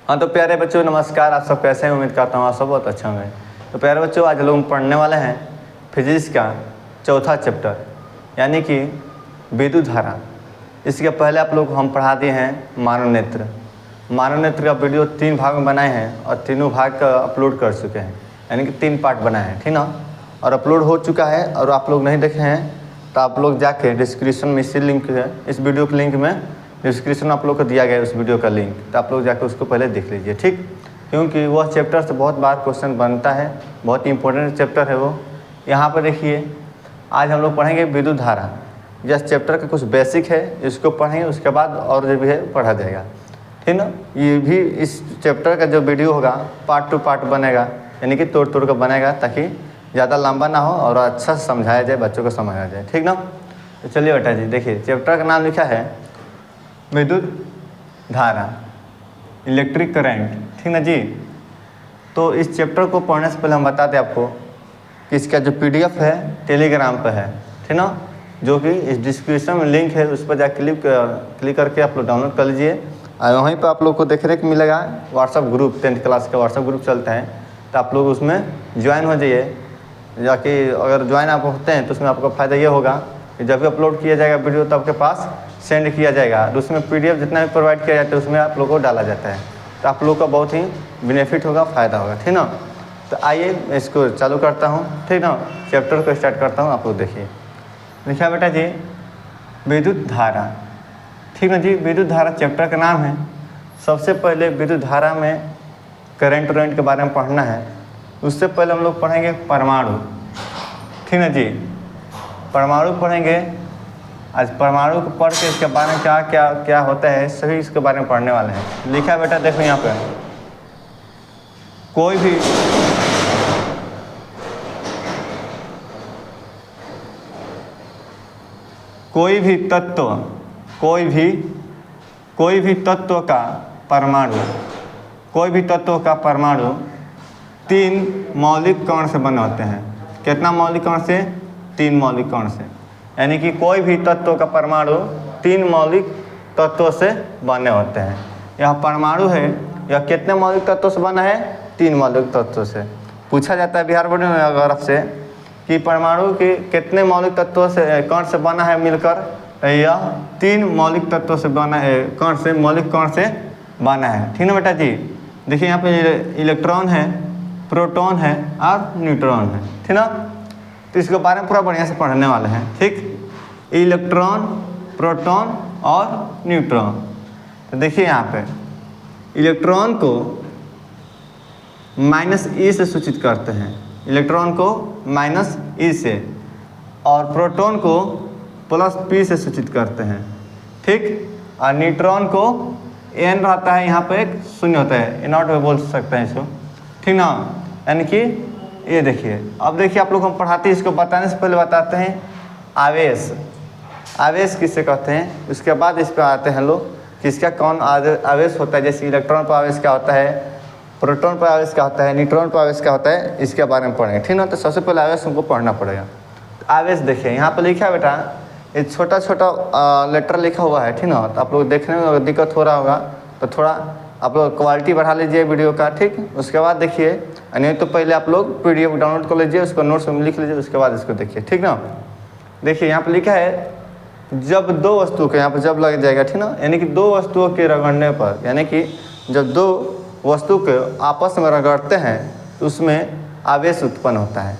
हाँ तो प्यारे बच्चों नमस्कार। आप सब कैसे हैं? उम्मीद करता हूँ आप सब बहुत अच्छा होंगे। तो प्यारे बच्चों आज लोग पढ़ने वाले हैं फिजिक्स का चौथा चैप्टर यानी कि विद्युत धारा। इसके पहले आप लोग हम पढ़ा दिए हैं मानवनेत्र। मानवनेत्र का वीडियो 3 भाग में बनाए हैं और तीनों भाग का अपलोड कर चुके हैं, यानी कि 3 पार्ट बनाए हैं, ठीक ना। और अपलोड हो चुका है और आप लोग नहीं देखे हैं तो आप लोग जाके डिस्क्रिप्शन में इसी लिंक है, इस वीडियो के लिंक में डिस्क्रिप्शन आप लोग को दिया गया है उस वीडियो का लिंक, तो आप लोग जाकर उसको पहले देख लीजिए, ठीक। क्योंकि वह चैप्टर से बहुत बार क्वेश्चन बनता है, बहुत इंपॉर्टेंट चैप्टर है वो। यहाँ पर देखिए आज हम लोग पढ़ेंगे विद्युत धारा। यह चैप्टर का कुछ बेसिक है, इसको पढ़ेंगे, उसके बाद और जो भी है पढ़ा जाएगा, ठीक ना। ये भी इस चैप्टर का जो वीडियो होगा पार्ट टू पार्ट बनेगा, यानी कि तोड़ तोड़ कर बनेगा ताकि ज़्यादा लंबा ना हो और अच्छा से समझाया जाए, बच्चों को समझ आ जाए, ठीक ना। तो चलिए बेटा जी देखिए चैप्टर का नाम लिखा है विद्युत धारा, इलेक्ट्रिक करंट, ठीक ना जी। तो इस चैप्टर को पढ़ने से पहले हम बता दें आपको कि इसका जो PDF है टेलीग्राम पर है, ठीक ना, जो कि इस डिस्क्रिप्शन में लिंक है, उस पर जाकर क्लिक करके आप लोग डाउनलोड कर लीजिए। और वहीं पर आप लोग को देखने को मिलेगा व्हाट्सअप ग्रुप, 10th क्लास का व्हाट्सअप ग्रुप चलता है, तो आप लोग उसमें ज्वाइन हो जाइए। जाके अगर ज्वाइन आप होते हैं तो उसमें आपका फ़ायदा ये होगा कि जब भी अपलोड किया जाएगा वीडियो तो आपके पास सेंड किया जाएगा और उसमें PDF जितना भी प्रोवाइड किया जाता है उसमें आप लोग को डाला जाता है, तो आप लोग का बहुत ही बेनिफिट होगा, फ़ायदा होगा, ठीक ना। तो आइए इसको चालू करता हूँ, ठीक ना, चैप्टर को स्टार्ट करता हूँ। आप लोग देखिए लिखा बेटा जी विद्युत धारा, ठीक ना जी। विद्युत धारा चैप्टर का नाम है। सबसे पहले विद्युत धारा में करंट वरेंट के बारे में पढ़ना है। उससे पहले हम लोग पढ़ेंगे परमाणु, ठीक ना जी। परमाणु पढ़ेंगे आज। परमाणु को पढ़ के इसके बारे में क्या क्या क्या होता है सभी इसके बारे में पढ़ने वाले हैं। लिखा बेटा देखो यहाँ पे कोई भी तत्व का परमाणु 3 मौलिक कण से बने होते हैं। कितना मौलिक कण से? 3 मौलिक कण से, यानी कि कोई भी तत्व का परमाणु 3 मौलिक तत्वों से बने होते हैं। यह परमाणु है यह कितने मौलिक तत्वों से बना है? 3 मौलिक तत्वों से। पूछा जाता है बिहार बोर्ड में अगर आपसे कि परमाणु के कितने मौलिक तत्वों से कण से बना है मिलकर, तो यह 3 मौलिक तत्वों से बना है, मौलिक कण से बना है, ठीक ना बेटा जी। देखिए यहाँ पे इलेक्ट्रॉन है, प्रोटॉन है और न्यूट्रॉन है, ठीक ना। तो इसके बारे में पूरा बढ़िया से पढ़ने वाले हैं, ठीक। इलेक्ट्रॉन, प्रोटॉन और न्यूट्रॉन। तो देखिए यहाँ पे इलेक्ट्रॉन को -e से सूचित करते हैं, इलेक्ट्रॉन को -e से, और प्रोटॉन को +p से सूचित करते हैं, ठीक। और न्यूट्रॉन को n रहता है, यहाँ पे एक शून्य होता है, नॉट बोल सकते हैं इसको, ठीक ना। यानी कि ये देखिए, अब देखिए आप लोग हम पढ़ाते हैं, इसको बताने से पहले बताते हैं आवेश। आवेश किसे कहते हैं, उसके बाद इस पर आते हैं लोग कि इसका कौन आवेश होता है। जैसे इलेक्ट्रॉन पर आवेश क्या होता है, प्रोटॉन पर आवेश क्या होता है, न्यूट्रॉन पर आवेश क्या होता है, इसके बारे में पढ़ेंगे, ठीक ना। तो सबसे पहले आवेश हमको पढ़ना पड़ेगा। आवेश देखिए यहाँ पर लिखा है बेटा, एक छोटा छोटा लेटर लिखा हुआ है, ठीक ना। तो आप लोग देखने में अगर दिक्कत हो रहा होगा तो थोड़ा आप लोग क्वालिटी बढ़ा लीजिए वीडियो का, ठीक। उसके बाद देखिए, नहीं तो पहले आप लोग PDF डाउनलोड कर लीजिए, उसको नोट्स में लिख लीजिए, उसके बाद इसको देखिए, ठीक ना। देखिए यहाँ पे लिखा है जब 2 वस्तु के, यहाँ पर जब लग जाएगा, ठीक ना, यानी कि 2 वस्तुओं के रगड़ने पर, यानी कि जब 2 वस्तु के आपस में रगड़ते हैं तो उसमें आवेश उत्पन्न होता है।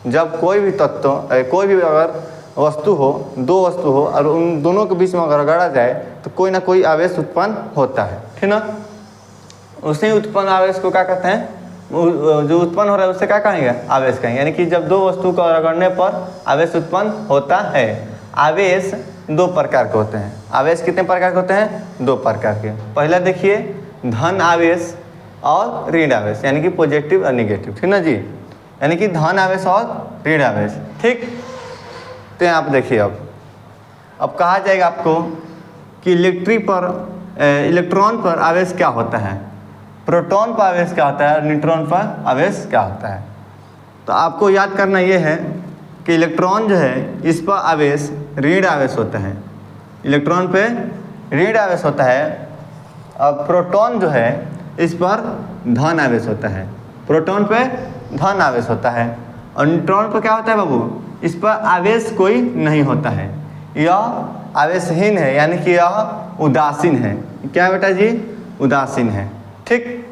जब कोई भी तत्व, कोई भी अगर वस्तु हो, 2 वस्तु हो और उन दोनों के बीच में अगर रगड़ा जाए तो कोई ना कोई आवेश उत्पन्न होता है, ठीक ना। उसी उत्पन्न आवेश को क्या कहते हैं, जो उत्पन्न हो रहा है उससे क्या कहेंगे, आवेश कहेंगे। यानी कि जब 2 वस्तु को रगड़ने पर आवेश उत्पन्न होता है। आवेश 2 प्रकार के होते हैं। आवेश कितने प्रकार के होते हैं? 2 प्रकार के। पहला देखिए धन आवेश और ऋण आवेश, यानी कि पॉजिटिव और निगेटिव, ठीक ना जी। यानी कि धन आवेश और ऋण आवेश, ठीक। तो यहाँ आप देखिए अब कहा जाएगा आपको कि इलेक्ट्रॉन पर आवेश क्या होता है, प्रोटॉन पर आवेश क्या होता है और न्यूट्रॉन पर आवेश क्या होता है। तो आपको याद करना ये है कि इलेक्ट्रॉन जो है इस पर आवेश ऋण आवेश होता है, इलेक्ट्रॉन पे ऋण आवेश होता है। अब प्रोटॉन जो है इस पर धन आवेश होता है, प्रोटॉन पे धन आवेश होता है, और न्यूट्रॉन पर क्या होता है बाबू, इस पर आवेश कोई नहीं होता है, यह आवेशहीन है, यानी कि यह उदासीन है। क्या बेटा जी, उदासीन है। ठीक,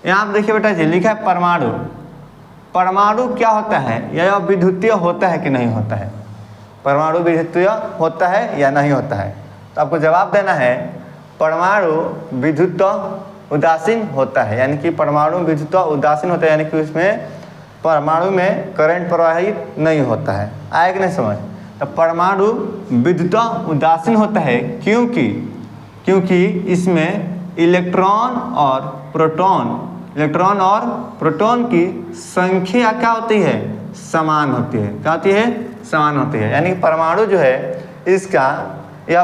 यहाँ आप देखिए बेटा जी लिखा है परमाणु। परमाणु क्या होता है, यह विद्युतीय होता है कि नहीं होता है, परमाणु विद्युतीय होता है या नहीं होता है। तो आपको जवाब देना है परमाणु विद्युत उदासीन होता है, यानी कि परमाणु विद्युत उदासीन होता है, यानी कि उसमें परमाणु में करंट प्रवाहित नहीं होता है। आए कि नहीं समझ। तो परमाणु विद्युत उदासीन होता है क्योंकि इसमें इलेक्ट्रॉन और प्रोटॉन की संख्या क्या होती है, समान होती है। क्या होती है, समान होती है। यानी कि परमाणु जो है इसका यह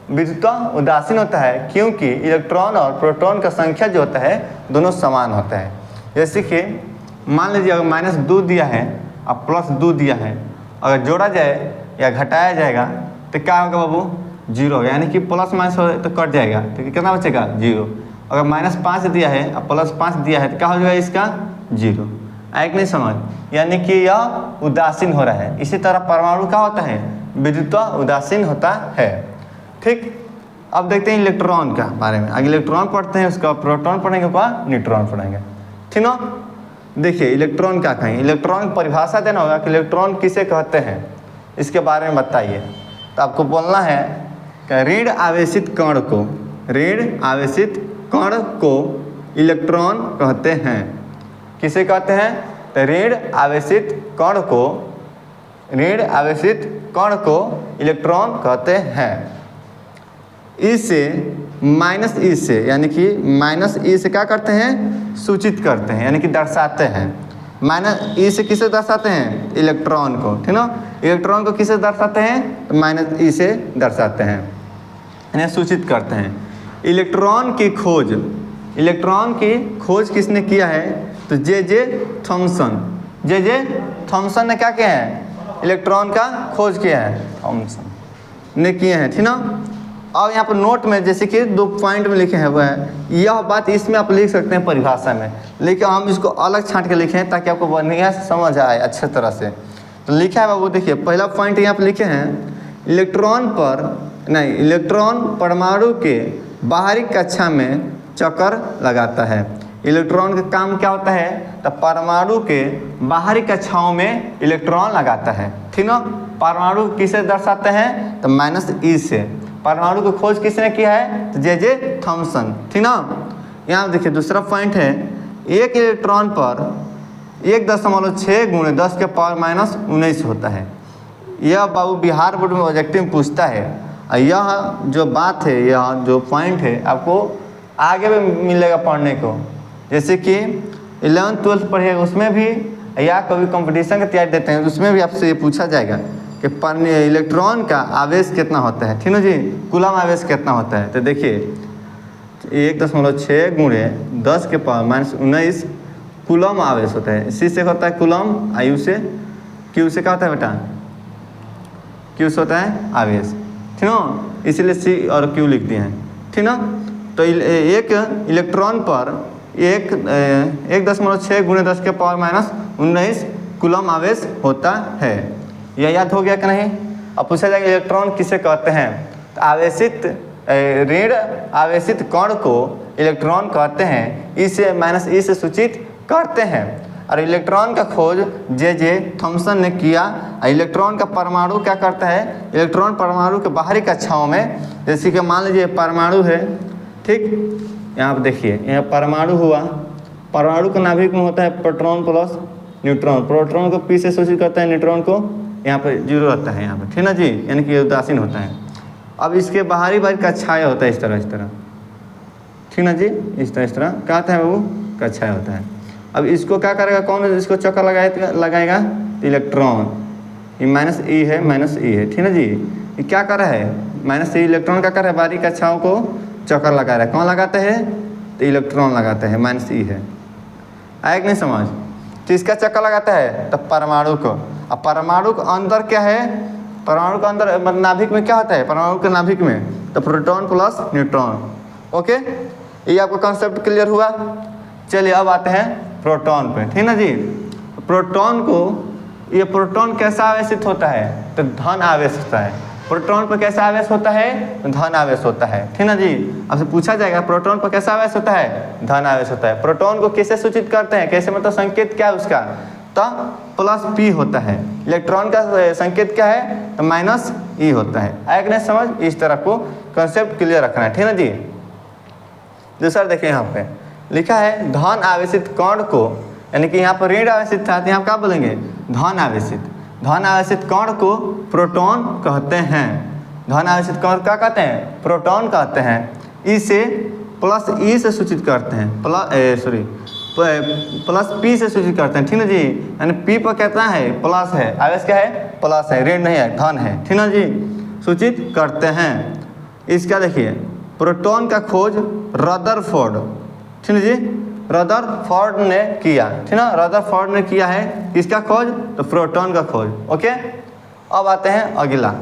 विद्युत उदासीन होता है क्योंकि इलेक्ट्रॉन और प्रोटॉन का संख्या जो होता है दोनों समान होता है। जैसे कि मान लीजिए अगर -2 दिया है और +2 दिया है, अगर जोड़ा जाए या घटाया जाएगा तो क्या होगा बाबू, 0, यानी कि प्लस माइनस हो तो कट जाएगा, तो कितना बचेगा, 0। अगर -5 दिया है और +5 दिया है तो क्या हो जाएगा इसका, 0। आए कि नहीं समझ, यानी कि यह उदासीन हो रहा है। इसी तरह परमाणु का होता है, विद्युत उदासीन होता है। ठीक, अब देखते हैं इलेक्ट्रॉन का बारे में। आगे इलेक्ट्रॉन पढ़ते हैं, उसका प्रोटॉन पढ़ेंगे, उसका न्यूट्रॉन पढ़ेंगे। ठीक ना, देखिए इलेक्ट्रॉन क्या कहेंगे, इलेक्ट्रॉन की परिभाषा देना होगा कि इलेक्ट्रॉन किसे कहते हैं, इसके बारे में बताइए। तो आपको बोलना है कि ऋण आवेशित कण को इलेक्ट्रॉन कहते हैं। किसे कहते हैं, तो ऋण आवेशित कण को इलेक्ट्रॉन कहते हैं। ई से -E से, यानी कि -E से क्या करते हैं, सूचित करते हैं, यानी कि दर्शाते हैं। -E से किसे दर्शाते हैं, इलेक्ट्रॉन को। ठीक ना, इलेक्ट्रॉन को किसे दर्शाते हैं, तो -E से दर्शाते हैं, यानी सूचित करते हैं। इलेक्ट्रॉन की खोज किसने किया है, तो जे थॉमसन ने क्या किया है, इलेक्ट्रॉन का खोज किया है, थॉमसन ने किए हैं। ठीक ना, और यहाँ पर नोट में जैसे कि 2 पॉइंट में लिखे हैं वो है, यह बात इसमें आप लिख सकते हैं परिभाषा में, लेकिन हम इसको अलग छांट के लिखे हैं ताकि आपको बढ़िया से समझ आए अच्छे तरह से। तो लिखा है बाबू, देखिए पहला पॉइंट यहाँ पर लिखे हैं, इलेक्ट्रॉन परमाणु के बाहरी कक्षा में चक्कर लगाता है। इलेक्ट्रॉन का काम क्या होता है, तो परमाणु के बाहरी कक्षाओं में इलेक्ट्रॉन लगाता है। ठीक ना, परमाणु किसे दर्शाते हैं, तो -E से। परमाणु की खोज किसने किया है, तो जे थॉमसन। ठीक ना, यहाँ देखिए दूसरा पॉइंट है, एक इलेक्ट्रॉन पर 1.6 × 10⁻⁻19 होता है। यह बाबू बिहार बोर्ड में ऑब्जेक्टिव में पूछता है, और यह जो बात है, यह जो पॉइंट है आपको आगे भी मिलेगा पढ़ने को। जैसे कि 11th 12th पढ़िएगा उसमें भी, या कभी कंपटीशन की तैयारी देते हैं उसमें भी आपसे ये पूछा जाएगा कि इलेक्ट्रॉन का आवेश कितना होता है। ठीक ना जी, कूलम आवेश कितना होता है। तो देखिए 1.6 × 10⁻⁻19 कूलम आवेश होता है। सी से होता है कूलम, आयु से, क्यू से क्या होता है बेटा, क्यू से होता है आवेश। ठीक ना, इसीलिए सी और क्यू लिख दिए हैं। ठीक ना, तो एक इलेक्ट्रॉन पर 1.6 × 10⁻⁻19 कूलम आवेश होता है। यह याद हो गया कि नहीं। अब पूछा जाएगा इलेक्ट्रॉन किसे कहते हैं, तो ऋण आवेशित कण को इलेक्ट्रॉन कहते हैं, E से सूचित करते हैं। और इलेक्ट्रॉन का खोज जे थॉमसन ने किया। इलेक्ट्रॉन का परमाणु क्या करता है, इलेक्ट्रॉन परमाणु के बाहरी कक्षाओं में, जैसे कि मान लीजिए परमाणु है, ठीक, यहाँ पर देखिए यहाँ परमाणु हुआ, परमाणु के नाभिक में होता है प्रोटॉन प्लस न्यूट्रॉन, प्रोटॉन को P से सूचित करता है, न्यूट्रॉन को यहाँ पर 0 रहता है यहाँ पर। ठीक ना जी, यानी कि उदासीन होता है। अब इसके बाहरी कक्षाएँ होता है इस तरह, ठीक ना जी, इस तरह क्या होता है बाबू, कक्षाएँ होता है। अब इसको क्या करेगा, कौन इसको चक्कर लगाएगा, इलेक्ट्रॉन। ये -E है, ठीक ना जी। ये क्या कर रहा है, -E इलेक्ट्रॉन क्या कर रहा है, बाहरी कक्षाओं को चक्कर लगा रहा है। कौन लगाते हैं, तो इलेक्ट्रॉन लगाते हैं, -E है। आया कि नहीं समझ। तो इसका चक्कर लगाता है तो परमाणु को। अब परमाणु के अंदर क्या है, परमाणु के अंदर नाभिक में क्या होता है, परमाणु के नाभिक में तो प्रोटॉन प्लस न्यूट्रॉन। ओके, ये आपका कॉन्सेप्ट क्लियर हुआ। चलिए अब आते हैं प्रोटॉन पे, ठीक ना जी। प्रोटॉन को, ये प्रोटॉन कैसा आवेशित होता है, तो धन आवेश होता है। प्रोटॉन पर कैसा आवेश होता है, धन आवेश होता है, ठीक ना जी। आपसे पूछा जाएगा प्रोटॉन पर कैसा आवेश होता है, धन आवेश होता है। प्रोटॉन को कैसे सूचित करते हैं, कैसे मतलब संकेत क्या है उसका, तो +p होता है। इलेक्ट्रॉन का संकेत क्या है, तो -e होता है। आया कि नहीं समझ, इस तरह को कंसेप्ट क्लियर रखना है, ठीक ना जी। दूसरा देखिए यहाँ पे लिखा है धन आवेशित कण को, यानी कि यहाँ पर ऋण आवेशित था तो यहाँ क्या बोलेंगे, धन आवेशित। धन आवेशित कण को प्रोटॉन कहते हैं। धन आवेशित कण क्या कहते हैं, प्रोटॉन कहते हैं। ई से +e से सूचित करते हैं, +p से सूचित करते हैं, ठीक ना जी। यानी p पर कितना है, प्लस है, आवेश क्या है, प्लस है, ऋण नहीं है, धन है, ठीक ना जी, सूचित करते हैं। इसका देखिए प्रोटॉन का खोज रदरफोर्ड, ठीक ना जी, रदरफोर्ड ने किया, ठीक ना, रदरफोर्ड ने किया है। किसका खोज, तो प्रोटॉन का खोज। ओके, अब आते हैं अगला,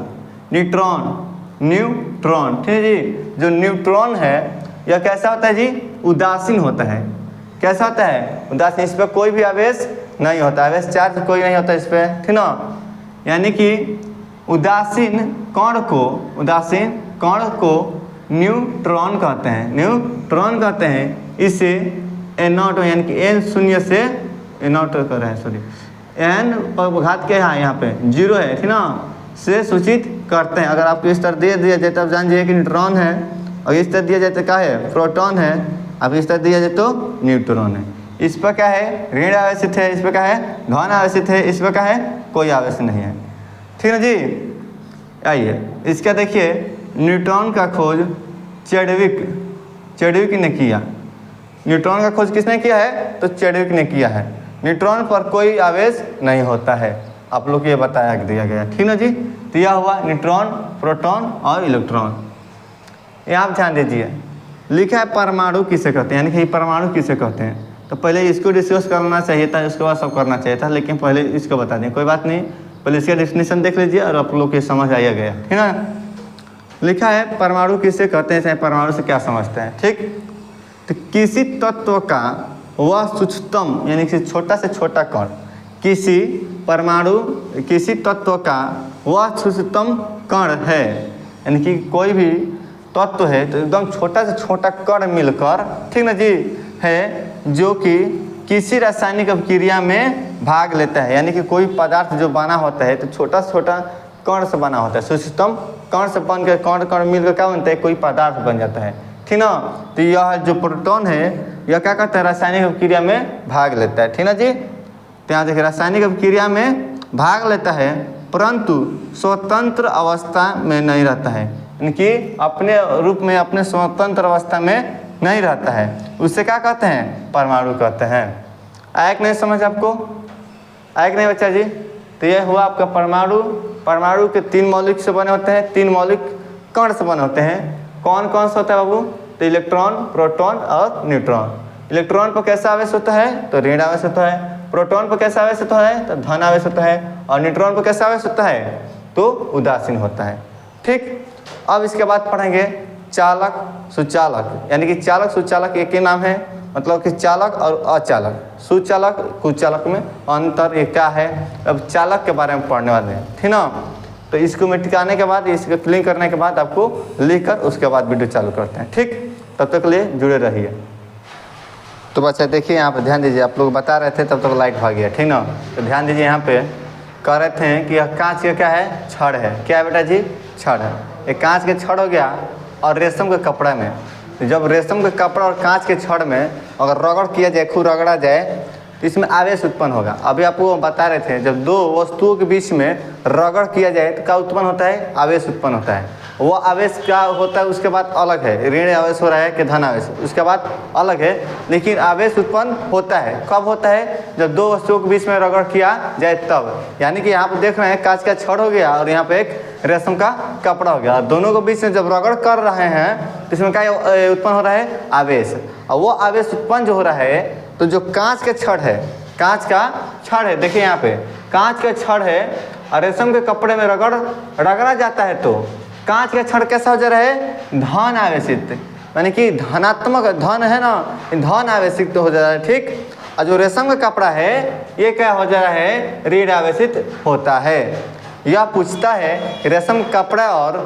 न्यूट्रॉन, ठीक है जी। जो न्यूट्रॉन है यह कैसा होता है जी, उदासीन होता है। कैसा होता है, उदासीन। इस पर कोई भी आवेश नहीं होता, आवेश चार्ज कोई नहीं होता इस पर, ठीक ना। यानी कि उदासीन कण को न्यूट्रॉन कहते हैं, न्यूट्रॉन कहते हैं। इसे n0 यानी कि n शून्य से n0 कर रहे हैं, सॉरी, n पर घात क्या है, यहाँ पे 0 है, ठीक ना, से सूचित करते हैं। अगर आपको इस तरह दे दिया जाए तो आप जान जाइए कि न्यूट्रॉन है, और इस तरह दिया जाए तो क्या है, प्रोटॉन है। अब इस तरह दिया जाए तो न्यूट्रॉन है। इस पर क्या है, ऋण आवेशित है, इस पर क्या है, धन आवेशित है, इस पर क्या है, कोई आवेश नहीं है, ठीक है जी। आइए इसका देखिए, न्यूट्रॉन का खोज चैडविक ने किया। न्यूट्रॉन का खोज किसने किया है, तो चैडविक ने किया है। न्यूट्रॉन पर कोई आवेश नहीं होता है, आप लोग को ये बताया दिया गया, ठीक ना जी। तो यह हुआ न्यूट्रॉन, प्रोटॉन और इलेक्ट्रॉन। यहाँ आप ध्यान दीजिए, लिखा है परमाणु किसे कहते हैं, यानी कि परमाणु किसे कहते हैं। तो पहले इसको डिस्कस करना चाहिए था, उसके बाद सब करना चाहिए था, लेकिन पहले इसको बता दें, कोई बात नहीं। पहले इसका डेफिनेशन देख लीजिए और आप लोग को समझ आया गया, ठीक है। लिखा है परमाणु किसे कहते हैं, चाहे परमाणु से क्या समझते हैं, ठीक। तो किसी तत्व का वह सूक्ष्मतम, यानी कि छोटा से छोटा कण, किसी तत्व का वह सूक्ष्मतम कण है, यानी कि कोई भी तत्व है तो एकदम छोटा से छोटा कण मिलकर, ठीक ना जी, है, जो कि किसी रासायनिक अभिक्रिया में भाग लेता है। यानी कि कोई पदार्थ जो बना होता है तो छोटा से छोटा कण से बना होता है, सूक्ष्मतम कण से बन के कण मिलकर क्या बनता है, कोई पदार्थ बन जाता है, ठीक ना। तो यह जो प्रोटॉन है यह क्या करता है, रासायनिक अभिक्रिया में भाग लेता है, ठीक ना जी। तो यहाँ देखिए रासायनिक अभिक्रिया में भाग लेता है, परंतु स्वतंत्र अवस्था में नहीं रहता है, यानी कि अपने रूप में, अपने स्वतंत्र अवस्था में नहीं रहता है। उससे क्या कहते हैं, परमाणु कहते हैं। आया कि नहीं समझ आपको, आया कि नहीं बच्चा जी। तो यह हुआ आपका परमाणु। परमाणु के 3 मौलिक से बने होते हैं, 3 मौलिक कण से बने होते हैं। कौन कौन सा होता है बाबू, तो इलेक्ट्रॉन, प्रोटॉन और न्यूट्रॉन। इलेक्ट्रॉन पर कैसा आवेश होता है, तो ऋण आवेश होता है। प्रोटॉन पर कैसा आवेश होता है, तो धन आवेश होता है। और न्यूट्रॉन पर कैसा आवेश होता है, तो उदासीन होता है, ठीक। अब इसके बाद पढ़ेंगे चालक सुचालक, यानी कि चालक सुचालक एक ही नाम है, मतलब कि चालक और अचालक, सुचालक कुचालक में अंतर ये क्या है। अब चालक के बारे में पढ़ने वाले हैं, ठीक ना। तो इसको मिटाने के बाद, इसको क्लीन करने के बाद आपको लिखकर उसके बाद वीडियो चालू करते हैं, ठीक। तब तक लिए जुड़े रहिए। तो बच्चा देखिए यहाँ पे ध्यान दीजिए, आप लोग बता रहे थे तब तक लाइट भाग गया, ठीक ना। तो ध्यान दीजिए, यहाँ पे कह रहे थे कि यह कांच का क्या है, छड़ है। क्या है बेटा जी, छड़ है। एक कांच के छड़ हो गया और रेशम के कपड़ा में, जब रेशम के कपड़ा और कांच के छड़ में अगर रगड़ किया जाए, खूब रगड़ा जाए, तो इसमें आवेश उत्पन्न होगा। अभी आपको बता रहे थे, जब 2 वस्तुओं के बीच में रगड़ किया जाए तो क्या उत्पन्न होता है, आवेश उत्पन्न होता है। वो आवेश क्या होता है उसके बाद अलग है, ऋण आवेश हो रहा है कि धन आवेश, उसके बाद अलग है। लेकिन आवेश उत्पन्न होता है, कब होता है, जब 2 वस्तुओं के बीच में रगड़ किया जाए तब। यानी कि यहाँ पे देख रहे हैं कांच का छड़ हो गया और यहाँ पे एक रेशम का कपड़ा हो गया, दोनों के बीच में जब रगड़ कर रहे हैं तो इसमें क्या उत्पन्न हो रहा है, आवेश। और वो आवेश उत्पन्न जो हो रहा है, तो जो कांच के छड़ है, कांच का छड़ है, देखिए यहाँ पे कांच का छड़ है और रेशम के कपड़े में रगड़ा जाता है, तो कांच का छड़ कैसा हो जा रहा है, धन आवेशित। यानी कि धनात्मक धन है ना, धन आवेशित हो जा रहा है, ठीक। और जो रेशम का कपड़ा है ये क्या हो जा रहा है, ऋण आवेशित होता है। यह पूछता है रेशम कपड़ा और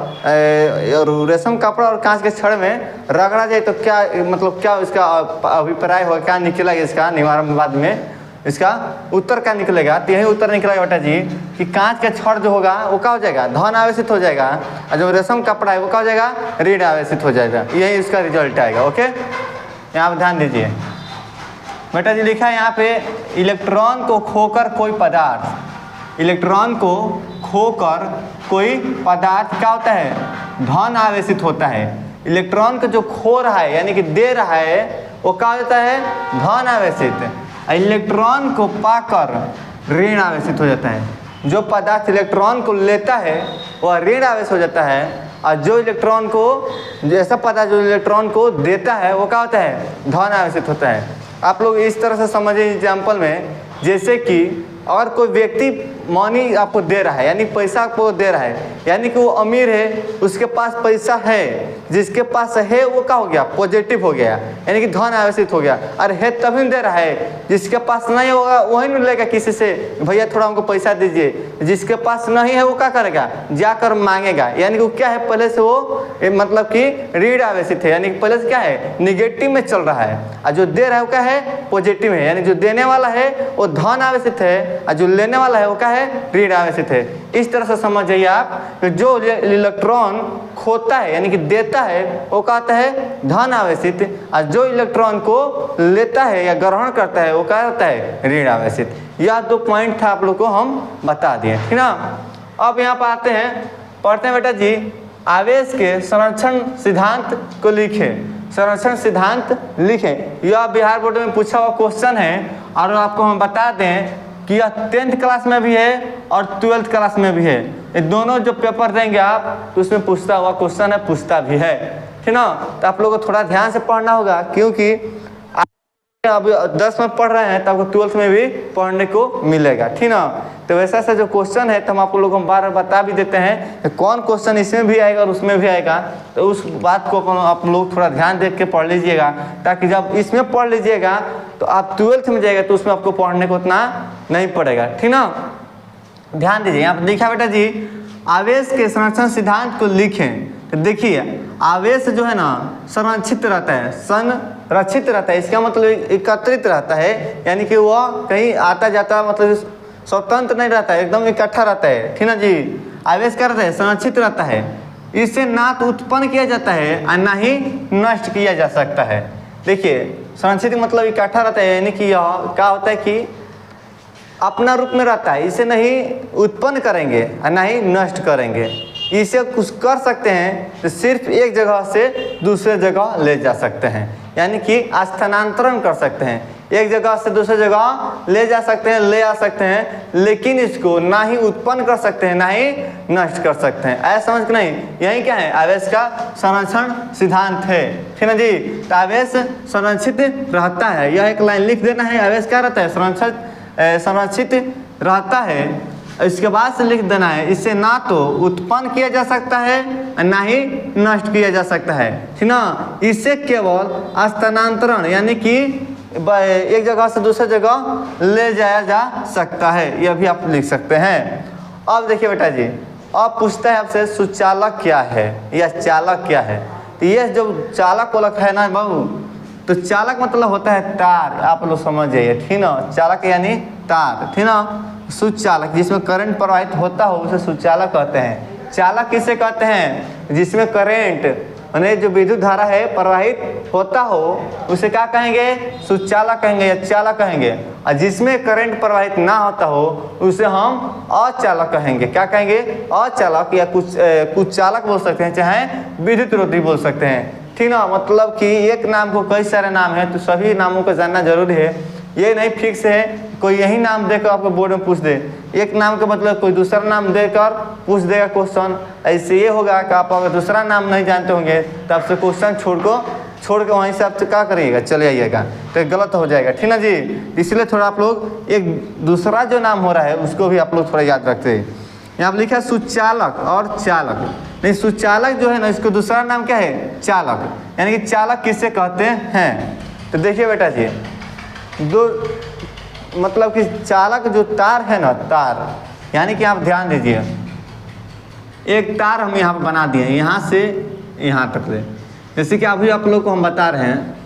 कांच के छड़ में रगड़ा जाए तो क्या मतलब क्या इसका अभिप्राय हो, क्या निकलेगा इसका निवारण बाद में इसका उत्तर क्या निकलेगा। तो यही उत्तर निकलेगा बेटा जी कि कांच का छड़ जो होगा वो क्या हो जाएगा, धन आवेशित हो जाएगा, और जो रेशम कपड़ा है वो क्या हो जाएगा, ऋण आवेशित हो जाएगा। यही इसका रिजल्ट आएगा। ओके, यहाँ पर ध्यान दीजिए बेटा जी, लिखा है यहाँ पे इलेक्ट्रॉन को खोकर कोई पदार्थ, इलेक्ट्रॉन को खोकर कोई पदार्थ क्या होता है, धन आवेशित होता है। इलेक्ट्रॉन को जो खो रहा है यानी कि दे रहा है वो क्या होता है, धन आवेशित। इलेक्ट्रॉन को पाकर ऋण आवेशित हो जाता है। जो पदार्थ इलेक्ट्रॉन को लेता है वह ऋण आवेश हो जाता है, और जो इलेक्ट्रॉन को जैसा पदार्थ जो इलेक्ट्रॉन को देता है वो क्या होता है, धन आवेशित होता है। आप लोग इस तरह से समझिए एग्जाम्पल में, जैसे कि अगर कोई व्यक्ति मनी आपको दे रहा है यानी पैसा आपको दे रहा है, यानी कि वो अमीर है, उसके पास पैसा है, जिसके पास है वो क्या हो गया, पॉजिटिव हो गया यानी कि धन आवेशित हो गया। और है तभी दे रहा है, जिसके पास नहीं होगा वही नहीं लेगा किसी से, भैया थोड़ा हमको पैसा दीजिए। जिसके पास नहीं है वो क्या करेगा, जाकर मांगेगा, यानी कि वो क्या है, पहले से वो मतलब कि ऋण आवेशित है, यानी कि पहले से क्या है, निगेटिव में चल रहा है। और जो दे रहा है वो क्या है, पॉजिटिव है, यानी जो देने वाला है वो धन आवेशित है, और जो लेने वाला है वो क्या है, ऋण आवेशित है। इस तरह से समझ जाइए आप कि जो इलेक्ट्रॉन खोता है यानी कि देता है वो कहता है धन आवेशित, और जो इलेक्ट्रॉन को लेता है या ग्रहण करता है वो क्या होता है, ऋण आवेशित। यह 2 पॉइंट था आप लोग को हम बता दिए, ठीक ना। अब यहाँ पर आते हैं, पढ़ते हैं बेटा जी, आवेश के संरक्षण सिद्धांत को लिखे। संरक्षण सिद्धांत लिखें, यह बिहार बोर्ड में पूछा हुआ क्वेश्चन है, और आपको हम बता दें कि यह 10th क्लास में भी है और 12th क्लास में भी है। ये दोनों जो पेपर देंगे आप तो उसमें पूछता हुआ क्वेश्चन है, पूछता भी है, ठीक ना। तो आप लोगों को थोड़ा ध्यान से पढ़ना होगा, क्योंकि आप 10 में पढ़ रहे हैं तो आपको 12th में भी पढ़ने को मिलेगा, ठीक ना। तो वैसा सा जो क्वेश्चन है तो हम आप लोगों को बार बार बता भी देते हैं कौन क्वेश्चन इसमें भी आएगा और उसमें भी आएगा। तो उस बात को आप लोग थोड़ा ध्यान देख के पढ़ लीजिएगा, ताकि जब इसमें पढ़ लीजिएगा तो आप 12th में जाएगा तो उसमें आपको पढ़ने को उतना नहीं पड़ेगा, ठीक ना। ध्यान दीजिए, यहाँ पर लिखा बेटा जी, आवेश के संरक्षण सिद्धांत को लिखें। तो देखिए आवेश जो है ना संरक्षित रहता है, संरक्षित रहता है, इसका मतलब एकत्रित रहता है, यानी कि वह कहीं आता जाता मतलब स्वतंत्र नहीं रहता है, एकदम इकट्ठा रहता है, ठीक ना जी। आवेश क्या रहता है, संरक्षित रहता है, इससे ना तो उत्पन्न किया जाता है और ना ही नष्ट किया जा सकता है। देखिए संरक्षित मतलब इकट्ठा रहता है, यानी कि यह क्या होता है कि अपना रूप में रहता है, इसे नहीं उत्पन्न करेंगे और ना ही नष्ट करेंगे। इसे कुछ कर सकते हैं तो सिर्फ एक जगह से दूसरे जगह ले जा सकते हैं, यानी कि स्थानांतरण कर सकते हैं, एक जगह से दूसरे जगह ले जा सकते हैं, ले आ सकते हैं, लेकिन इसको ना ही उत्पन्न कर सकते हैं ना ही नष्ट कर सकते हैं। ऐसा समझ के नहीं, यही क्या है, आवेश का संरक्षण सिद्धांत है, ठीक है जी। तो आवेश संरक्षित रहता है, यह एक लाइन लिख देना है, आवेश क्या रहता है, संरक्षित रहता है। इसके बाद से लिख देना है, इससे ना तो उत्पन्न किया जा सकता है ना ही नष्ट किया जा सकता है, ठीक ना। इससे केवल स्थानांतरण यानी कि एक जगह से दूसरे जगह ले जाया जा सकता है, यह भी आप लिख सकते हैं। अब देखिए बेटा जी, अब पूछता है आपसे सुचालक क्या है या चालक क्या है। तो ये जो चालक वालक है ना बाबू, तो चालक मतलब होता है तार, आप लोग समझ जाइए, ठीक ना। चालक यानी तार, ठीक ना। सुचालक जिसमें करंट प्रवाहित होता हो उसे सुचालक कहते हैं। चालक किसे कहते हैं, जिसमें करंट यानी जो विद्युत धारा है प्रवाहित होता हो उसे क्या कहेंगे, सुचालक कहेंगे या चालक कहेंगे। और जिसमें करंट प्रवाहित ना होता हो उसे हम अचालक कहेंगे। क्या कहेंगे, अचालक, या कुछ चालक बोल सकते हैं, चाहे विद्युत रोधी बोल सकते हैं, ठीक ना। मतलब कि एक नाम को कई सारे नाम है, तो सभी नामों को जानना जरूरी है। ये नहीं फिक्स है कोई यही नाम देकर आपको बोर्ड में पूछ दे, एक नाम का मतलब कोई दूसरा नाम देकर पूछ देगा क्वेश्चन। ऐसे ये होगा कि आप अगर दूसरा नाम नहीं जानते होंगे तो आपसे क्वेश्चन छोड़ के वहीं से आप क्या करिएगा, चले आइएगा, तो गलत हो जाएगा, ठीक ना जी। इसलिए थोड़ा आप लोग एक दूसरा जो नाम हो रहा है उसको भी आप लोग थोड़ा याद रखते हैं। यहाँ पर लिखा है सुचालक और चालक। नहीं, सुचालक जो है ना, इसको दूसरा नाम क्या है? चालक। यानी कि चालक किससे कहते हैं? तो देखिए बेटा जी, दो मतलब कि चालक जो तार है ना, तार, यानी कि आप ध्यान दीजिए, एक तार हम यहाँ पर बना दिए, यहाँ से यहाँ तक ले। जैसे कि अभी आप लोग को हम बता रहे हैं,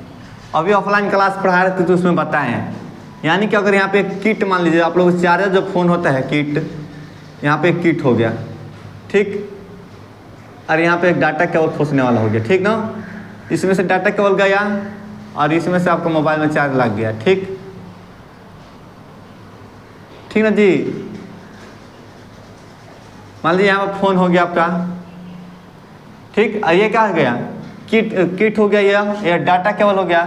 अभी ऑफलाइन क्लास पढ़ा रहे थे तो उसमें बताए हैं। यानी कि अगर यहाँ पे एक किट मान लीजिए, आप लोग चार्जर जो फ़ोन होता है किट, यहाँ पे एक किट हो गया, ठीक, और यहाँ पे एक डाटा केबल खोसने वाला हो गया, ठीक ना। इसमें से डाटा केबल गया और इसमें से आपका मोबाइल में चार्ज लग गया, ठीक ठीक ना जी। मान लीजिए यहाँ पर फ़ोन हो गया आपका, ठीक, और ये क्या हो गया? किट हो गया, या डाटा केबल हो गया।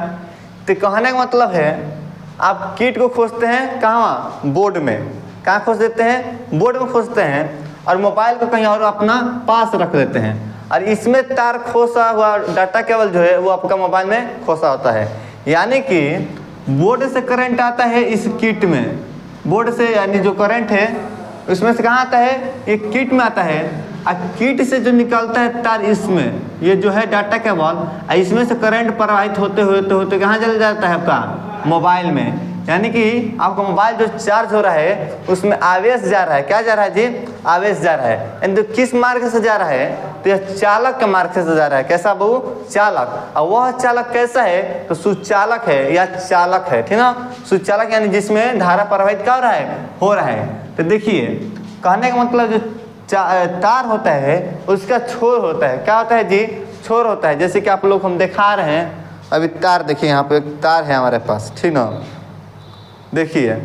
तो कहने का मतलब है, आप किट को खोजते हैं कहाँ? बोर्ड में। कहाँ खोज देते हैं? बोर्ड में खोजते हैं, और मोबाइल को कहीं और अपना पास रख देते हैं, और इसमें तार खोसा हुआ डाटा केबल जो है वो आपका मोबाइल में खोसा होता है। यानी कि बोर्ड से करंट आता है इस किट में, बोर्ड से, यानी जो करंट है उसमें से कहाँ आता है? एक किट में आता है, और किट से जो निकलता है तार इसमें, ये जो है डाटा केबल, इसमें से करंट प्रवाहित होते होते कहाँ चला जाता है? आपका मोबाइल में। यानी कि आपका मोबाइल जो चार्ज हो रहा है उसमें आवेश जा रहा है। क्या जा रहा है जी? आवेश जा रहा है। यानी तो किस मार्ग से जा रहा है? तो यह चालक के मार्ग से जा रहा है। कैसा बहू? चालक। और वह चालक कैसा है? तो सुचालक है या चालक है, ठीक ना। सुचालक यानी जिसमें धारा प्रवाहित क्या हो रहा है। तो देखिए, कहने का मतलब जो तार होता है उसका छोर होता है। क्या होता है जी? छोर होता है। जैसे कि आप लोग हम दिखा रहे हैं, अभी तार देखिए, यहाँ पे एक तार है हमारे पास, ठीक ना। देखिए,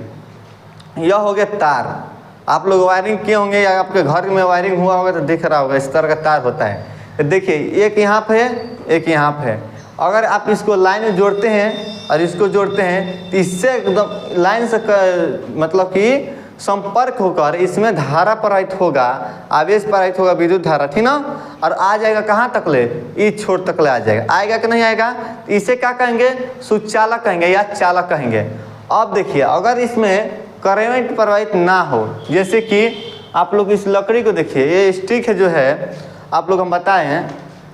यह हो गया तार। आप लोग वायरिंग किए होंगे या आपके घर में वायरिंग हुआ होगा तो दिख रहा होगा, इस तरह का तार होता है। तो देखिए, एक यहाँ पे है, एक यहाँ पे है। अगर आप इसको लाइन में जोड़ते हैं और इसको जोड़ते हैं तो इससे एकदम लाइन से मतलब कि संपर्क होकर इसमें धारा प्रवाहित होगा, आवेश प्रवाहित होगा, विद्युत धारा, ठीक ना। और आ जाएगा कहाँ तक ले? इस छोर तक ले आ जाएगा। आएगा कि नहीं आएगा? इसे क्या कहेंगे? सुचालक कहेंगे या चालक कहेंगे। अब देखिए, अगर इसमें करंट प्रवाहित ना हो, जैसे कि आप लोग इस लकड़ी को देखिए, ये स्टिक है जो है, आप लोग हम बताए हैं,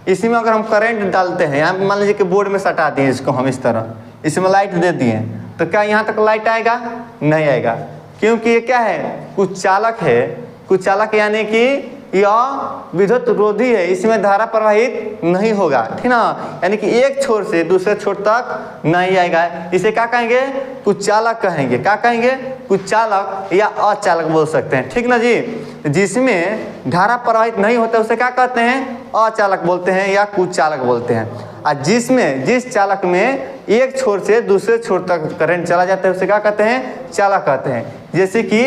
इसी में अगर हम करंट डालते हैं, यहाँ मान लीजिए कि बोर्ड में सटा दिए इसको हम इस तरह, इसमें लाइट दे दिए, तो क्या यहाँ तक लाइट आएगा? नहीं आएगा, क्योंकि ये क्या है? कुछ चालक है। कुछ चालक यानी कि यह विद्युत रोधी है, इसमें धारा प्रवाहित नहीं होगा, ठीक ना। यानी कि एक छोर से दूसरे छोर तक नहीं आएगा। इसे क्या कहेंगे? कुछ चालक कहेंगे। क्या कहेंगे? कुछ चालक या अचालक बोल सकते हैं, ठीक ना जी। जिसमें धारा प्रवाहित नहीं होता उसे क्या कहते हैं? अचालक बोलते हैं या कुछ चालक बोलते हैं। और जिस चालक में एक छोर से दूसरे छोर तक करंट चला जाता है उसे क्या कहते हैं? चालक कहते हैं। जैसे कि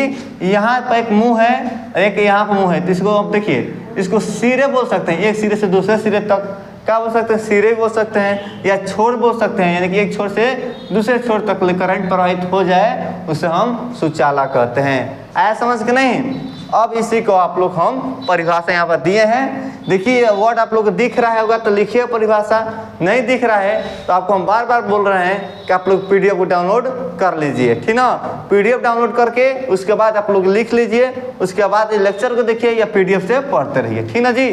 यहाँ पर एक मुंह है, एक यहाँ पर मुंह है, तो इसको आप देखिए, इसको सिरे बोल सकते हैं। एक सिरे से दूसरे सिरे तक क्या बोल सकते हैं? सिरे बोल सकते हैं या छोर बोल सकते हैं। यानी कि एक छोर से दूसरे छोर तक करंट प्रवाहित हो जाए उसे हम सुचालक कहते हैं। ऐसा समझ के नहीं? अब इसी को आप लोग हम परिभाषा यहाँ पर दिए हैं। देखिए, वर्ड आप लोग को दिख रहा होगा तो लिखिए परिभाषा, नहीं दिख रहा है तो आपको हम बार बार बोल रहे हैं कि आप लोग पीडीएफ को डाउनलोड कर लीजिए, ठीक ना। पीडीएफ डाउनलोड करके उसके बाद आप लोग लिख लीजिए, उसके बाद लेक्चर को देखिए या पीडीएफ से पढ़ते रहिए, ठीक ना जी।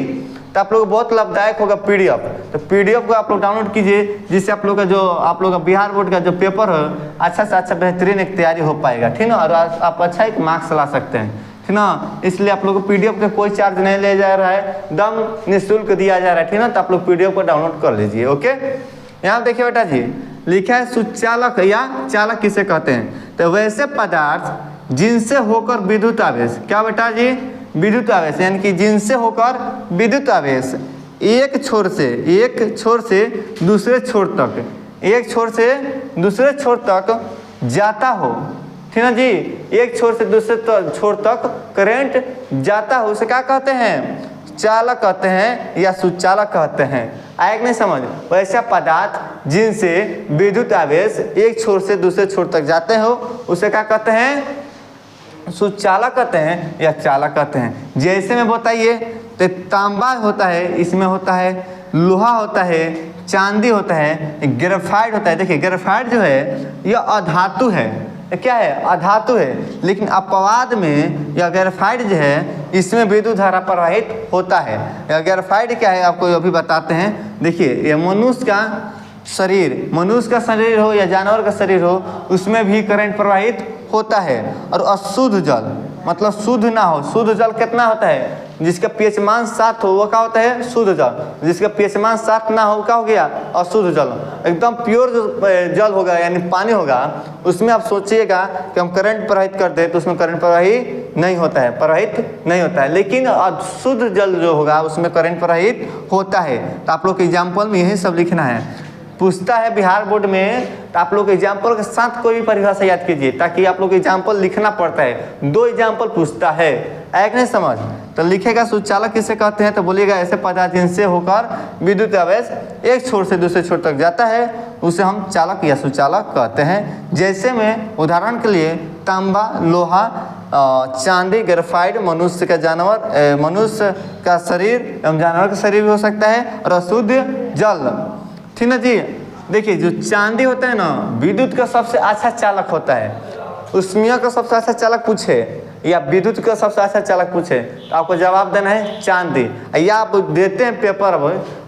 तो आप लोग को बहुत लाभदायक होगा पीडीएफ। तो पीडीएफ को आप लोग डाउनलोड कीजिए, जिससे आप लोग का जो आप लोग का बिहार बोर्ड का जो पेपर है अच्छा से अच्छा बेहतरीन एक तैयारी हो पाएगा, ठीक ना। और आप अच्छा एक मार्क्स ला सकते हैं, ठीक ना। इसलिए आप लोग को पीडीएफ का कोई चार्ज नहीं लिया जा रहा है, एकदम निःशुल्क दिया जा रहा है, ठीक ना। तो आप लोग पीडीएफ को डाउनलोड कर लीजिए, ओके। यहाँ देखिए बेटा जी, लिखा है सुचालक या चालक किसे कहते हैं? तो वैसे पदार्थ जिनसे होकर विद्युत आवेश, क्या बेटा जी? विद्युत आवेश, यानी कि जिनसे होकर विद्युत आवेश एक छोर से दूसरे छोर तक, एक छोर से दूसरे छोर तक जाता हो, ठीक ना जी। एक छोर से दूसरे छोर तक करंट जाता हो उसे क्या कहते हैं? चालक कहते हैं या सुचालक कहते हैं। आएगा नहीं समझ? वैसा पदार्थ जिनसे विद्युत आवेश एक छोर से दूसरे छोर तक जाते हो उसे क्या कहते हैं? सुचालक कहते हैं या चालक कहते हैं। जैसे में बताइए, तो तांबा होता है, इसमें होता है लोहा होता है, चांदी होता है, ग्रेफाइट होता है। देखिए, ग्रेफाइट जो है यह अधातु है, क्या है, अधातु है। लेकिन अपवाद में या ग्रेफाइट जो है इसमें विद्युत धारा प्रवाहित होता है। या ग्रेफाइट क्या है आपको अभी बताते हैं। देखिए ये मनुष्य का शरीर हो या जानवर का शरीर हो उसमें भी करंट प्रवाहित होता है। और अशुद्ध जल मतलब शुद्ध ना हो, शुद्ध जल कितना होता है, जिसका पीएच मान 7 हो वो क्या होता है, शुद्ध जल। जिसका पीएच मान 7 ना हो क्या हो गया, अशुद्ध जल। एकदम प्योर जल होगा यानी पानी होगा, उसमें आप सोचिएगा कि हम करंट प्रवाहित करते हैं तो उसमें करंट प्रवाहित नहीं होता है। लेकिन अशुद्ध जल जो होगा उसमें करंट प्रवाहित होता है। तो आप लोग के एग्जाम्पल में यही सब लिखना है। पूछता है बिहार बोर्ड में तो आप लोग एग्जाम्पल के साथ कोई भी परिभाषा याद कीजिए, ताकि आप लोग एग्जाम्पल लिखना पड़ता है। 2 एग्जाम्पल पूछता है, एक नहीं समझ तो लिखेगा सुचालक किसे कहते हैं, तो बोलिएगा ऐसे पदार्थ जिनसे होकर विद्युत आवेश एक छोर से दूसरे छोर तक जाता है उसे हम चालक या सुचालक कहते हैं। जैसे में उदाहरण के लिए तांबा, लोहा, चांदी, ग्रेफाइट, मनुष्य का शरीर एवं जानवर का शरीर भी हो सकता है, और अशुद्ध जल। ठीक ना जी। देखिए जो चांदी होता है ना विद्युत का सबसे अच्छा चालक होता है। उसमें का सबसे अच्छा चालक पूछे या विद्युत का सबसे अच्छा चालक पूछे तो आपको जवाब देना है चांदी। या आप देते हैं पेपर,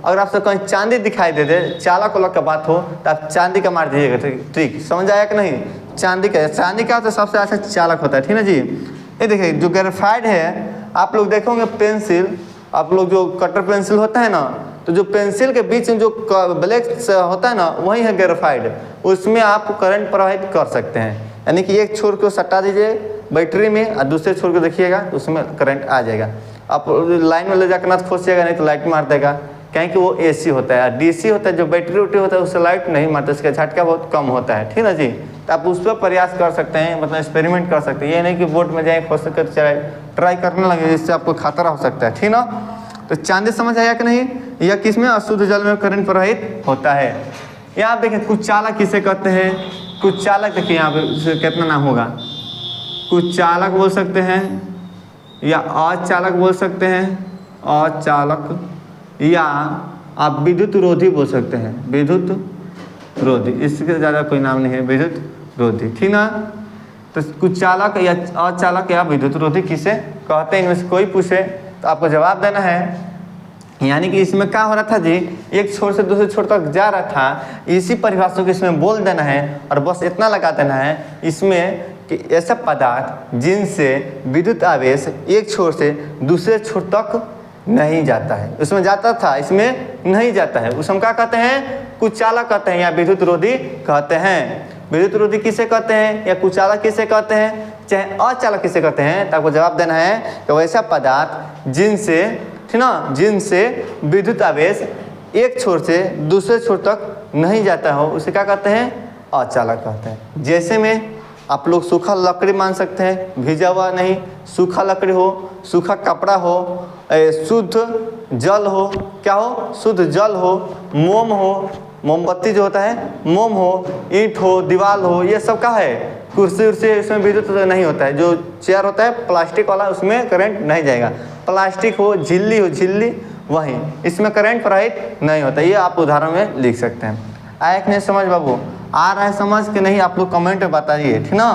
अगर आपसे कहीं चांदी दिखाई दे दे, चालक वालक का बात हो तो आप चांदी का मार दीजिएगा। ठीक समझ आया कि नहीं। चांदी का तो सबसे अच्छा चालक होता है। ठीक ना जी। ये देखिए जो ग्रेफाइट है, आप लोग देखोगे पेंसिल, आप लोग जो कटर पेंसिल होता है ना, तो जो पेंसिल के बीच में जो ब्लैक होता है ना वही है ग्रेफाइट। उसमें आप करंट प्रवाहित कर सकते हैं। यानी कि एक छोर को सटा दीजिए बैटरी में और दूसरे छोर को देखिएगा तो उसमें करंट आ जाएगा। आप लाइन में ले जाकर ना खोसिएगा, नहीं तो लाइट मार देगा, क्योंकि वो एसी होता है। डीसी होता है जो बैटरी उटी होता है उससे लाइट नहीं मारता, इसका झटका बहुत कम होता है। ठीक ना जी। तो आप उस पर प्रयास कर सकते हैं, मतलब एक्सपेरिमेंट कर सकते हैं। ये नहीं कि बोर्ड में जाए खोस कर ट्राई करने लगे, जिससे आपको खतरा हो सकता है। ठीक ना। तो चांदी समझ आया कि नहीं। या किसमें, अशुद्ध जल में करंट प्रवाहित होता है। यहाँ आप देखिए कुचालक किसे कहते हैं। कुचालक देखिए यहाँ पे कितना नाम होगा, कुचालक बोल सकते हैं या अचालक बोल सकते हैं, अचालक, या आप विद्युत रोधी बोल सकते हैं, विद्युत रोधी। इसके ज़्यादा कोई नाम नहीं है, विद्युत रोधी। ठीक ना। तो कुचालक या अचालक या विद्युत रोधी किसे कहते हैं, इनमें से कोई पूछे तो आपको जवाब देना है। यानी कि इसमें क्या हो रहा था जी, एक छोर से दूसरे छोर तक जा रहा था, इसी परिभाषा को इसमें बोल देना है और बस इतना लगा देना है इसमें कि ऐसा पदार्थ जिनसे विद्युत आवेश एक छोर से दूसरे छोर तक नहीं जाता है, उसमें जाता था इसमें नहीं जाता है, उसे हम क्या कहते हैं, कुचालक कहते हैं या विद्युत रोधी कहते हैं। विद्युत रोधी किसे कहते हैं या कुचालक किसे कहते हैं, चाहे अचालक किसे कहते हैं, तो आपको जवाब देना है कि वैसा पदार्थ जिनसे, ठीक ना, जिनसे विद्युत आवेश एक छोर से दूसरे छोर तक नहीं जाता हो उसे क्या कहते हैं, अचालक कहते हैं। जैसे में आप लोग सूखा लकड़ी मान सकते हैं, भिजा हुआ नहीं, सूखा लकड़ी हो, सूखा कपड़ा हो, शुद्ध जल हो, क्या हो, शुद्ध जल हो, मोम हो, मोमबत्ती जो होता है, मोम हो, ईंट हो, दीवार हो, ये सब क्या है, कुर्सी उर्सी, इसमें विद्युत नहीं होता है। जो चेयर होता है प्लास्टिक वाला उसमें करंट नहीं जाएगा। प्लास्टिक हो, झिल्ली वही, इसमें करंट प्रवाहित नहीं होता। ये आप उदाहरण में लिख सकते हैं। आया कि नहीं समझ बाबू, आ रहा है समझ कि नहीं, आप लोग कमेंट में बताइए, ठीक ना।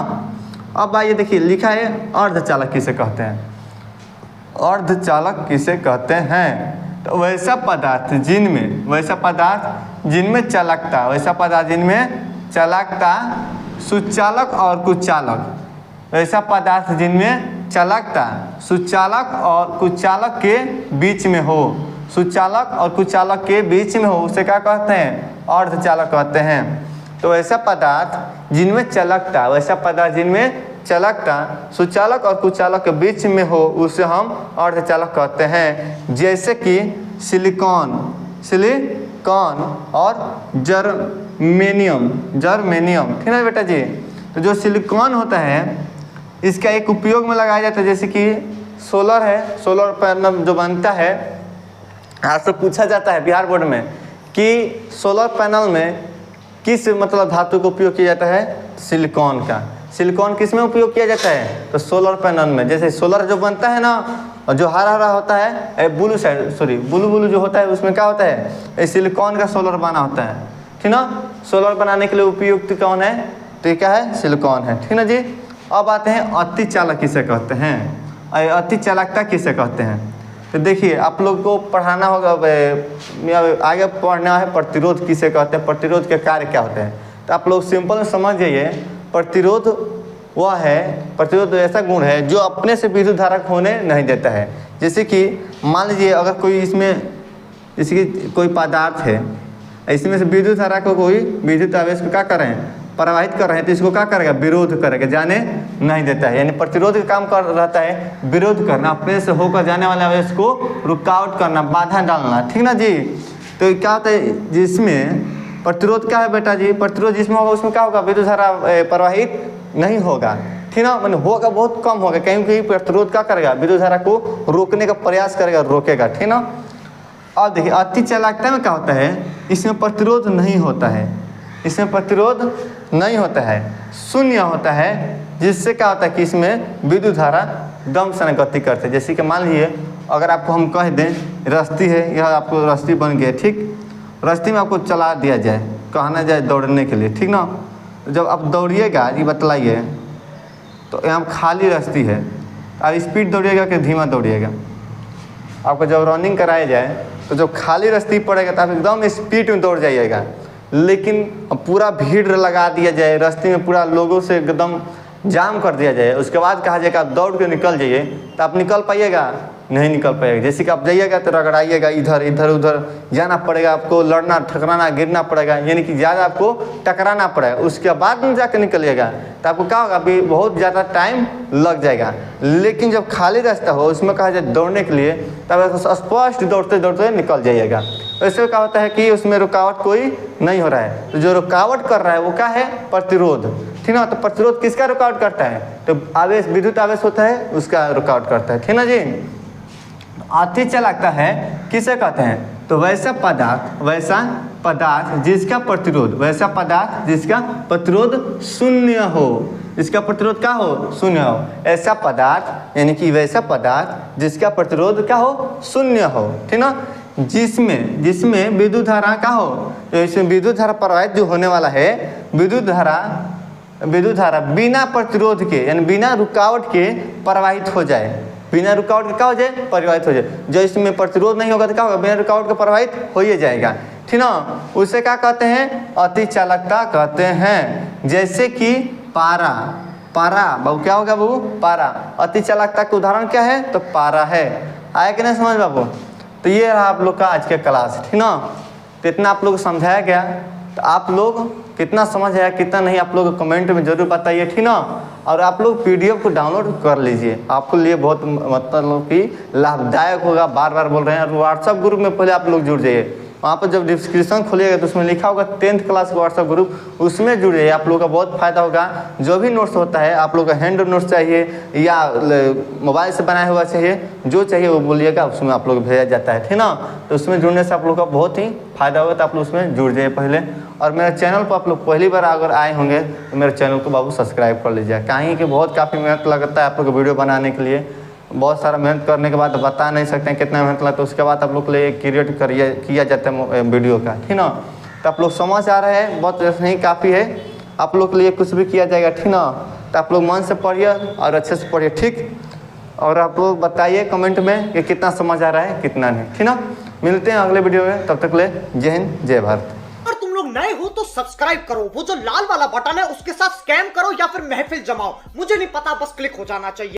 अब आइए देखिए लिखा है अर्धचालक किसे कहते हैं। अर्धचालक किसे कहते हैं, तो वैसा पदार्थ जिनमें चालकता, वैसा पदार्थ जिनमें चालकता सुचालक और कुचालक, वैसा पदार्थ जिनमें चालकता सुचालक और कुचालक के बीच में हो, सुचालक और कुचालक के बीच में हो, उसे क्या कहते हैं, अर्धचालक कहते हैं। तो वैसा पदार्थ जिनमें चालकता, वैसा पदार्थ जिनमें चालकता सुचालक और कुचालक के बीच में हो उसे हम अर्धचालक कहते हैं। जैसे कि सिलिकॉन और जर्मेनियम, ठीक है बेटा जी। तो जो सिलिकॉन होता है इसका एक उपयोग में लगाया जाता है, जैसे कि सोलर है, सोलर पैनल जो बनता है, आपसे पूछा जाता है बिहार बोर्ड में कि सोलर पैनल में किस मतलब धातु का उपयोग किया जाता है, सिलिकॉन का। सिलिकॉन किस में उपयोग किया जाता है, तो सोलर पैनल में। जैसे सोलर जो बनता है ना, और जो हरा हरा होता है, ब्लू जो होता है उसमें क्या होता है, सिलिकॉन का सोलर बना होता है, ठीक ना। सोलर बनाने के लिए उपयुक्त कौन है, तो ये क्या है, सिलिकॉन है। ठीक ना जी। अब आते हैं अति चालक किसे कहते हैं, अति चालकता किसे कहते हैं। तो देखिए आप लोग को पढ़ाना होगा, आगे पढ़ना है प्रतिरोध किसे कहते हैं, प्रतिरोध के कार्य क्या होते हैं। तो आप लोग सिंपल समझ जाइए, प्रतिरोध वह है, प्रतिरोध ऐसा गुण है जो अपने से विद्युत धारा होने नहीं देता है। जैसे कि मान लीजिए अगर कोई इसमें, जैसे कि कोई पदार्थ है, इसमें से विद्युत धारा को कोई विद्युत आवेश को क्या कर रहे हैं, प्रवाहित कर रहे हैं, तो इसको क्या करेगा, विरोध करेगा, जाने नहीं देता है। यानी प्रतिरोध का काम कर रहता है विरोध करना, अपने से होकर जाने वाले आवेश को रुकावट करना, बाधा डालना। ठीक ना जी। तो क्या होता है, जिसमें प्रतिरोध क्या है बेटा जी, प्रतिरोध जिसमें होगा उसमें क्या होगा, विद्युत धारा प्रवाहित नहीं होगा। ठीक ना, मैंने होगा बहुत कम होगा, क्योंकि प्रतिरोध क्या करेगा, विद्युत धारा को रोकने का प्रयास करेगा, रोकेगा। ठीक ना। अब देखिए अति चालकता में क्या होता है, इसमें प्रतिरोध नहीं होता है, इसमें प्रतिरोध नहीं होता है, शून्य होता है, जिससे क्या होता है कि इसमें विद्युत धारा दम से गति करते हैं। जैसे कि मान लीजिए अगर आपको हम कह दें रस्सी है, यह आपको रस्सी बन गई है, ठीक, रस्सी में आपको चला दिया जाए, कहना जाए दौड़ने के लिए, ठीक ना। जब आप दौड़िएगा, ये बतलाइए, तो यहाँ खाली रस्सी है, आप स्पीड दौड़िएगा कि धीमा दौड़िएगा। आपको जब रनिंग कराया जाए तो जब खाली रस्सी पड़ेगा तो आप एकदम स्पीड में दौड़ जाइएगा। लेकिन पूरा भीड़ लगा दिया जाए, रास्ते में पूरा लोगों से एकदम जाम कर दिया जाए, उसके बाद कहा जाएगा आप दौड़ के निकल जाइए, तो आप निकल पाइएगा, नहीं निकल पाएगा। जैसे कि आप जाइएगा तो रगड़ाइएगा, इधर इधर उधर जाना पड़ेगा, आपको लड़ना ठकराना गिरना पड़ेगा, यानी कि ज़्यादा आपको टकराना पड़ेगा, उसके बाद में जाकर निकलिएगा तो आपको क्या होगा, अभी बहुत ज़्यादा टाइम लग जाएगा। लेकिन जब खाली रास्ता हो, उसमें कहा जाए दौड़ने के लिए, तब स्पष्ट दौड़ते दौड़ते निकल जाइएगा। ऐसे क्या होता है कि उसमें रुकावट कोई नहीं हो रहा है, तो जो रुकावट कर रहा है वो क्या है, प्रतिरोध। ठीक ना। तो प्रतिरोध किसका रुकावट करता है, तो आवेश, विद्युत आवेश होता है, उसका रुकावट करता है। ठीक ना जी। अति चालकता है किसे कहते हैं, तो वैसा पदार्थ जिसका प्रतिरोध, वैसा पदार्थ जिसका प्रतिरोध शून्य हो, जिसका प्रतिरोध क्या हो, शून्य हो। ऐसा पदार्थ यानी कि वैसा पदार्थ जिसका प्रतिरोध क्या हो, शून्य हो। ठीक ना। जिसमें विद्युत धारा क्या हो, तो इसमें विद्युत धारा प्रवाहित जो होने वाला है, विद्युत धारा बिना प्रतिरोध के यानी बिना रुकावट के प्रवाहित हो जाए, बिना रुकावट के क्या हो जाए, प्रवाहित हो जाए। जो इसमें प्रतिरोध नहीं होगा तो क्या होगा, बिना रुकावट के प्रवाहित हो ही जाएगा। ठीक ना। उसे क्या कहते हैं, अति चालकता कहते हैं। जैसे कि पारा बाबू क्या होगा बाबू, पारा। अति चालकता के उदाहरण क्या है, तो पारा है। आया कि नहीं समझ बाबू। तो ये रहा आप लोग का आज का क्लास। ठीक ना। तो इतना आप लोग को समझाया गया, तो आप लोग कितना समझ आया कितना नहीं आप लोग कमेंट में जरूर बताइए। ठीक ना। और आप लोग पीडीएफ को डाउनलोड कर लीजिए, आपको लिए बहुत मतलब कि लाभदायक होगा। बार बार बोल रहे हैं। और व्हाट्सअप ग्रुप में पहले आप लोग जुड़ जाइए, वहाँ पर जब डिस्क्रिप्शन खोलिएगा तो उसमें लिखा होगा 10th क्लास व्हाट्सअप ग्रुप, उसमें जुड़िए, आप लोग का बहुत फायदा होगा। जो भी नोट्स होता है, आप लोग का हैंड नोट्स चाहिए या मोबाइल से बनाया हुआ चाहिए, जो चाहिए वो बोलिएगा, उसमें आप लोग भेजा जाता है। ठीक ना। तो उसमें जुड़ने से आप लोग का बहुत ही फायदा होगा, तो आप लोग उसमें जुड़ जाइए पहले। और मेरे चैनल पर आप लोग पहली बार अगर आए होंगे तो मेरे चैनल को बाबू सब्सक्राइब कर लीजिए, कहीं कि बहुत काफ़ी मेहनत लगता है आप लोग को वीडियो बनाने के लिए। बहुत सारा मेहनत करने के बाद बता नहीं सकते हैं कितना मेहनत लगता है, उसके बाद आप लोग के लिए क्रिएट किया जाता है वीडियो का। ठीक ना। तो आप लोग समझ आ रहे हैं, बहुत नहीं काफ़ी है, आप लोग के लिए कुछ भी किया जाएगा। ठीक ना। तो आप लोग मन से पढ़िए और अच्छे से पढ़िए। ठीक। और आप लोग बताइए कमेंट में कि कितना समझ आ रहा है कितना नहीं। ठीक ना। मिलते हैं अगले वीडियो में, तब तक ले जय हिंद जय भारत। नए हो तो सब्सक्राइब करो, वो जो लाल वाला बटन है उसके साथ स्कैम करो या फिर महफिल जमाओ, मुझे नहीं पता, बस क्लिक हो जाना चाहिए।